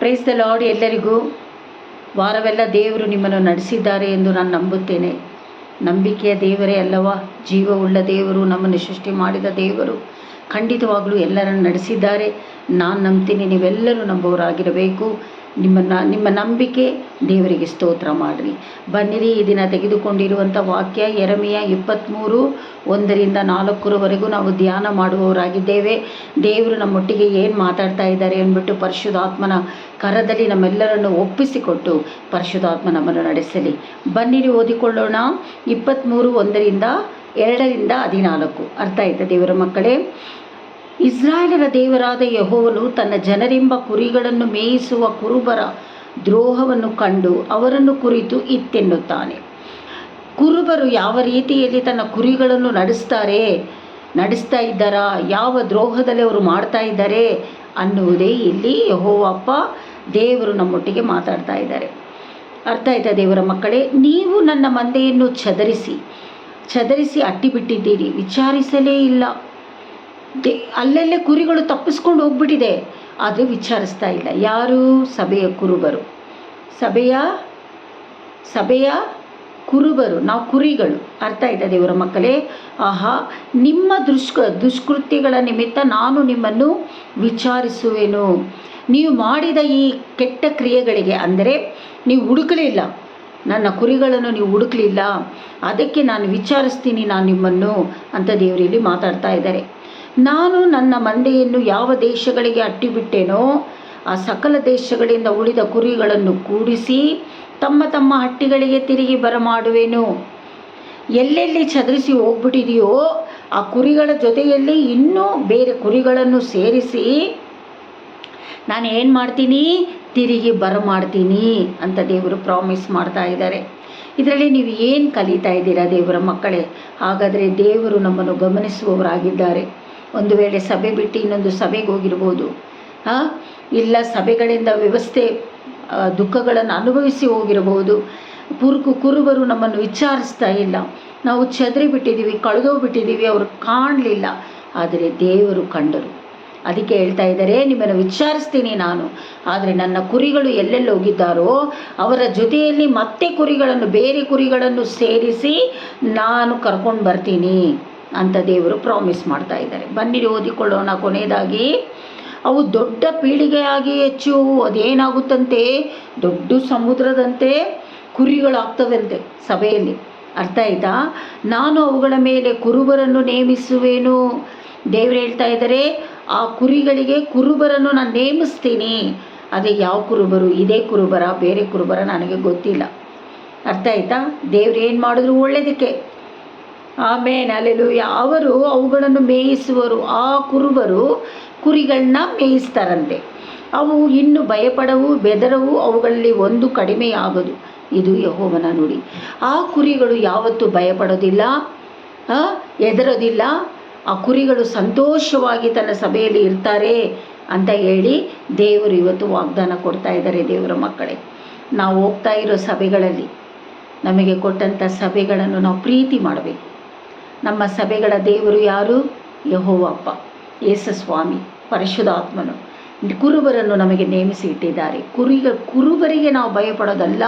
Praise the lord. ಎಲ್ಲರಿಗೂ ವಾರವೆಲ್ಲ ದೇವರು ನಿಮ್ಮನ್ನು ನಡೆಸಿದ್ದಾರೆ ಎಂದು ನಾನು ನಂಬುತ್ತೇನೆ. ನಂಬಿಕೆಯ ದೇವರೇ ಅಲ್ಲವಾ? ಜೀವವುಳ್ಳ ದೇವರು, ನಮ್ಮನ್ನು ಸೃಷ್ಟಿ ಮಾಡಿದ ದೇವರು ಖಂಡಿತವಾಗಲೂ ಎಲ್ಲರನ್ನು ನಡೆಸಿದ್ದಾರೆ. ನಾನು ನಂಬ್ತೀನಿ, ನೀವೆಲ್ಲರೂ ನಂಬುವವರಾಗಿರಬೇಕು. ನಿಮ್ಮ ನಂಬಿಕೆ ದೇವರಿಗೆ ಸ್ತೋತ್ರ ಮಾಡಿರಿ. ಬನ್ನಿರಿ, ಈ ದಿನ ತೆಗೆದುಕೊಂಡಿರುವಂಥ ವಾಕ್ಯ ಯೆರೆಮೀಯ 23:1-4 ನಾವು ಧ್ಯಾನ ಮಾಡುವವರಾಗಿದ್ದೇವೆ. ದೇವರು ನಮ್ಮೊಟ್ಟಿಗೆ ಏನು ಮಾತಾಡ್ತಾ ಇದ್ದಾರೆ ಅಂದ್ಬಿಟ್ಟು ಪರಿಶುದ್ಧಾತ್ಮನ ಕರದಲ್ಲಿ ನಮ್ಮೆಲ್ಲರನ್ನು ಒಪ್ಪಿಸಿಕೊಟ್ಟು ಪರಿಶುದ್ಧಾತ್ಮ ನಮ್ಮನ್ನು ನಡೆಸಲಿ. ಬನ್ನಿರಿ, ಓದಿಕೊಳ್ಳೋಣ. 23:1-2-14 ಅರ್ಥ ಆಯ್ತಾ ದೇವರ ಮಕ್ಕಳೇ? ಇಸ್ರಾಯೇಲರ ದೇವರಾದ ಯೆಹೋವನು ತನ್ನ ಜನರೆಂಬ ಕುರಿಗಳನ್ನು ಮೇಯಿಸುವ ಕುರುಬರ ದ್ರೋಹವನ್ನು ಕಂಡು ಅವರನ್ನು ಕುರಿತು ಇತ್ತೆನ್ನುತ್ತಾನೆ. ಕುರುಬರು ಯಾವ ರೀತಿಯಲ್ಲಿ ತನ್ನ ಕುರಿಗಳನ್ನು ನಡೆಸ್ತಾ ಇದ್ದಾರಾ, ಯಾವ ದ್ರೋಹದಲ್ಲಿ ಅವರು ಮಾಡ್ತಾ ಇದ್ದಾರೆ ಅನ್ನುವುದೇ ಇಲ್ಲಿ ಯೆಹೋವಪ್ಪ ದೇವರು ನಮ್ಮೊಟ್ಟಿಗೆ ಮಾತಾಡ್ತಾ ಇದ್ದಾರೆ. ಅರ್ಥ ಆಯ್ತಾ ದೇವರ ಮಕ್ಕಳೇ? ನೀವು ನನ್ನ ಮಂದೆಯನ್ನು ಚದರಿಸಿ ಅಟ್ಟಿಬಿಟ್ಟಿದ್ದೀರಿ, ವಿಚಾರಿಸಲೇ ಇಲ್ಲ. ಅಲ್ಲಲ್ಲೇ ಕುರಿಗಳು ತಪ್ಪಿಸ್ಕೊಂಡು ಹೋಗ್ಬಿಟ್ಟಿದೆ, ಆದರೆ ವಿಚಾರಿಸ್ತಾ ಇಲ್ಲ. ಯಾರು? ಸಭೆಯ ಕುರುಬರು, ಸಭೆಯ ಕುರುಬರು, ನಾವು ಕುರಿಗಳು. ಅರ್ಥ ಆಯ್ತಾ ದೇವರ ಮಕ್ಕಳೇ? ಆಹಾ, ನಿಮ್ಮ ದುಷ್ಕೃತ್ಯಗಳ ನಿಮಿತ್ತ ನಾನು ನಿಮ್ಮನ್ನು ವಿಚಾರಿಸುವೆನು. ನೀವು ಮಾಡಿದ ಈ ಕೆಟ್ಟ ಕ್ರಿಯೆಗಳಿಗೆ, ಅಂದರೆ ನೀವು ಹುಡುಕಲಿಲ್ಲ, ನನ್ನ ಕುರಿಗಳನ್ನು ನೀವು ಹುಡುಕಲಿಲ್ಲ, ಅದಕ್ಕೆ ನಾನು ವಿಚಾರಿಸ್ತೀನಿ ನಾನು ನಿಮ್ಮನ್ನು ಅಂತ ದೇವರಲ್ಲಿ ಮಾತಾಡ್ತಾ ಇದ್ದಾರೆ. ನಾನು ನನ್ನ ಮಂದೆಯನ್ನು ಯಾವ ದೇಶಗಳಿಗೆ ಅಟ್ಟಿಬಿಟ್ಟೇನೋ ಆ ಸಕಲ ದೇಶಗಳಿಂದ ಉಳಿದ ಕುರಿಗಳನ್ನು ಕೂಡಿಸಿ ತಮ್ಮ ತಮ್ಮ ಹಟ್ಟಿಗಳಿಗೆ ತಿರುಗಿ ಬರಮಾಡುವೆನು. ಎಲ್ಲೆಲ್ಲಿ ಚದರಿಸಿ ಹೋಗ್ಬಿಟ್ಟಿದೆಯೋ ಆ ಕುರಿಗಳ ಜೊತೆಯಲ್ಲಿ ಇನ್ನೂ ಬೇರೆ ಕುರಿಗಳನ್ನು ಸೇರಿಸಿ ನಾನು ಏನು ಮಾಡ್ತೀನಿ? ತಿರುಗಿ ಬರಮಾಡ್ತೀನಿ ಅಂತ ದೇವರು ಪ್ರಾಮಿಸ್ ಮಾಡ್ತಾ ಇದ್ದಾರೆ. ಇದರಲ್ಲಿ ನೀವು ಏನು ಕಲಿತಾ ಇದ್ದೀರಾ ದೇವರ ಮಕ್ಕಳೇ? ಹಾಗಾದರೆ ದೇವರು ನಮ್ಮನ್ನು ಗಮನಿಸುವವರಾಗಿದ್ದಾರೆ. ಒಂದು ವೇಳೆ ಸಭೆ ಬಿಟ್ಟು ಇನ್ನೊಂದು ಸಭೆಗೆ ಹೋಗಿರ್ಬೋದು, ಇಲ್ಲ ಸಭೆಗಳಿಂದ ವ್ಯವಸ್ಥೆ ದುಃಖಗಳನ್ನು ಅನುಭವಿಸಿ ಹೋಗಿರಬಹುದು. ಕುರುಬರು ನಮ್ಮನ್ನು ವಿಚಾರಿಸ್ತಾ ಇಲ್ಲ, ನಾವು ಚದರಿ ಬಿಟ್ಟಿದ್ದೀವಿ, ಕಳೆದೋಗ್ಬಿಟ್ಟಿದ್ದೀವಿ, ಅವರು ಕಾಣಲಿಲ್ಲ. ಆದರೆ ದೇವರು ಕಂಡರು. ಅದಕ್ಕೆ ಹೇಳ್ತಾ ಇದ್ದಾರೆ, ನಿಮ್ಮನ್ನು ವಿಚಾರಿಸ್ತೀನಿ ನಾನು, ಆದರೆ ನನ್ನ ಕುರಿಗಳು ಎಲ್ಲೆಲ್ಲಿ ಹೋಗಿದ್ದಾರೋ ಅವರ ಜೊತೆಯಲ್ಲಿ ಮತ್ತೆ ಬೇರೆ ಕುರಿಗಳನ್ನು ಸೇರಿಸಿ ನಾನು ಕರ್ಕೊಂಡು ಬರ್ತೀನಿ ಅಂತ ದೇವರು ಪ್ರಾಮಿಸ್ ಮಾಡ್ತಾ ಇದ್ದಾರೆ. ಬನ್ನಿರಿ, ಓದಿಕೊಳ್ಳೋಣ. ಕೊನೆಯದಾಗಿ ಅವು ದೊಡ್ಡ ಪೀಳಿಗೆಯಾಗಿ ಹೆಚ್ಚು, ಅದೇನಾಗುತ್ತಂತೆ? ದೊಡ್ಡ ಸಮುದ್ರದಂತೆ ಕುರಿಗಳಾಗ್ತವಂತೆ ಸಭೆಯಲ್ಲಿ. ಅರ್ಥ ಆಯ್ತಾ? ನಾನು ಅವುಗಳ ಮೇಲೆ ಕುರುಬರನ್ನು ನೇಮಿಸುವೆನು. ದೇವರು ಹೇಳ್ತಾ ಇದ್ದಾರೆ, ಆ ಕುರಿಗಳಿಗೆ ಕುರುಬರನ್ನು ನಾನು ನೇಮಿಸ್ತೀನಿ. ಅದೇ ಯಾವ ಕುರುಬರು? ಇದೇ ಕುರುಬರ, ಬೇರೆ ಕುರುಬರ ನನಗೆ ಗೊತ್ತಿಲ್ಲ. ಅರ್ಥ ಆಯ್ತಾ? ದೇವ್ರು ಏನು ಮಾಡಿದ್ರು ಒಳ್ಳೆಯದಕ್ಕೆ. ಆಮೇಲೆ ಅಲ್ಲೆಲ್ಲೂಯ. ಅವರು ಅವುಗಳನ್ನು ಮೇಯಿಸುವರು. ಆ ಕುರುಬರು ಕುರಿಗಳನ್ನ ಮೇಯಿಸ್ತಾರಂತೆ. ಅವು ಇನ್ನು ಭಯಪಡವು, ಬೆದರವು, ಅವುಗಳಲ್ಲಿ ಒಂದು ಕಡಿಮೆಯಾಗದು. ಇದು ಯೆಹೋವನ ನುಡಿ. ಆ ಕುರಿಗಳು ಯಾವತ್ತೂ ಭಯಪಡೋದಿಲ್ಲ, ಹೆದರೋದಿಲ್ಲ. ಆ ಕುರಿಗಳು ಸಂತೋಷವಾಗಿ ತನ್ನ ಸಭೆಯಲ್ಲಿ ಇರ್ತಾರೆ ಅಂತ ಹೇಳಿ ದೇವರು ಇವತ್ತು ವಾಗ್ದಾನ ಕೊಡ್ತಾ ಇದ್ದಾರೆ. ದೇವರ ಮಕ್ಕಳೇ, ನಾವು ಹೋಗ್ತಾ ಇರೋ ಸಭೆಗಳಲ್ಲಿ, ನಮಗೆ ಕೊಟ್ಟಂಥ ಸಭೆಗಳನ್ನು ನಾವು ಪ್ರೀತಿ ಮಾಡಬೇಕು. ನಮ್ಮ ಸಭೆಗಳ ದೇವರು ಯಾರು? ಯೆಹೋವಪ್ಪ, ಯೇಸು ಸ್ವಾಮಿ, ಪರಿಶುದ್ಧಾತ್ಮನು ಕುರುಬರನ್ನು ನಮಗೆ ನೇಮಿಸಿ ಇಟ್ಟಿದ್ದಾರೆ. ಕುರುಬರಿಗೆ ನಾವು ಭಯಪಡೋದಲ್ಲ,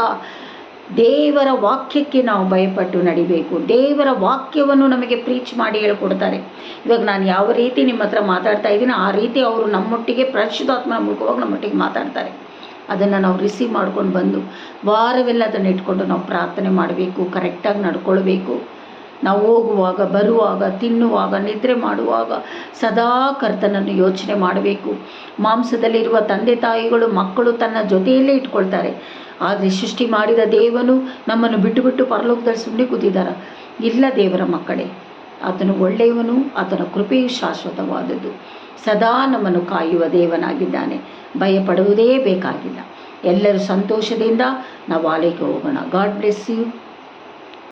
ದೇವರ ವಾಕ್ಯಕ್ಕೆ ನಾವು ಭಯಪಟ್ಟು ನಡಿಬೇಕು. ದೇವರ ವಾಕ್ಯವನ್ನು ನಮಗೆ ಪ್ರೀಚ್ ಮಾಡಿ ಹೇಳ್ಕೊಡ್ತಾರೆ. ಇವಾಗ ನಾನು ಯಾವ ರೀತಿ ನಿಮ್ಮ ಹತ್ರ ಮಾತಾಡ್ತಾ ಇದ್ದೀನಿ, ಆ ರೀತಿ ಅವರು ನಮ್ಮೊಟ್ಟಿಗೆ ಪರಿಶುದ್ಧಾತ್ಮನ ಮೂಲಕವಾಗಿ ನಮ್ಮೊಟ್ಟಿಗೆ ಮಾತಾಡ್ತಾರೆ. ಅದನ್ನು ನಾವು ರಿಸೀವ್ ಮಾಡ್ಕೊಂಡು ಬಂದು ವಾರವೆಲ್ಲ ಅದನ್ನು ಇಟ್ಕೊಂಡು ನಾವು ಪ್ರಾರ್ಥನೆ ಮಾಡಬೇಕು, ಕರೆಕ್ಟಾಗಿ ನಡ್ಕೊಳ್ಬೇಕು. ನಾವು ಹೋಗುವಾಗ, ಬರುವಾಗ, ತಿನ್ನುವಾಗ, ನಿದ್ರೆ ಮಾಡುವಾಗ ಸದಾ ಕರ್ತನನ್ನು ಯೋಚನೆ ಮಾಡಬೇಕು. ಮಾಂಸದಲ್ಲಿರುವ ತಂದೆ ತಾಯಿಗಳು ಮಕ್ಕಳು ತನ್ನ ಜೊತೆಯಲ್ಲೇ ಇಟ್ಕೊಳ್ತಾರೆ. ಆದರೆ ಸೃಷ್ಟಿ ಮಾಡಿದ ದೇವನು ನಮ್ಮನ್ನು ಬಿಟ್ಟು ಪರಲೋಕದಲ್ಲಿ ಸುಮ್ಮನೆ ಕೂತಿದ್ದಾರ? ಇಲ್ಲ ದೇವರ ಮಕ್ಕಳೇ, ಆತನು ಒಳ್ಳೆಯವನು, ಆತನ ಕೃಪೆಯು ಶಾಶ್ವತವಾದದ್ದು. ಸದಾ ನಮ್ಮನ್ನು ಕಾಯುವ ದೇವನಾಗಿದ್ದಾನೆ. ಭಯಪಡುವುದೇ ಬೇಕಾಗಿಲ್ಲ. ಎಲ್ಲರೂ ಸಂತೋಷದಿಂದ ನಾವು ಆಲಯಕ್ಕೆ ಹೋಗೋಣ. God bless you.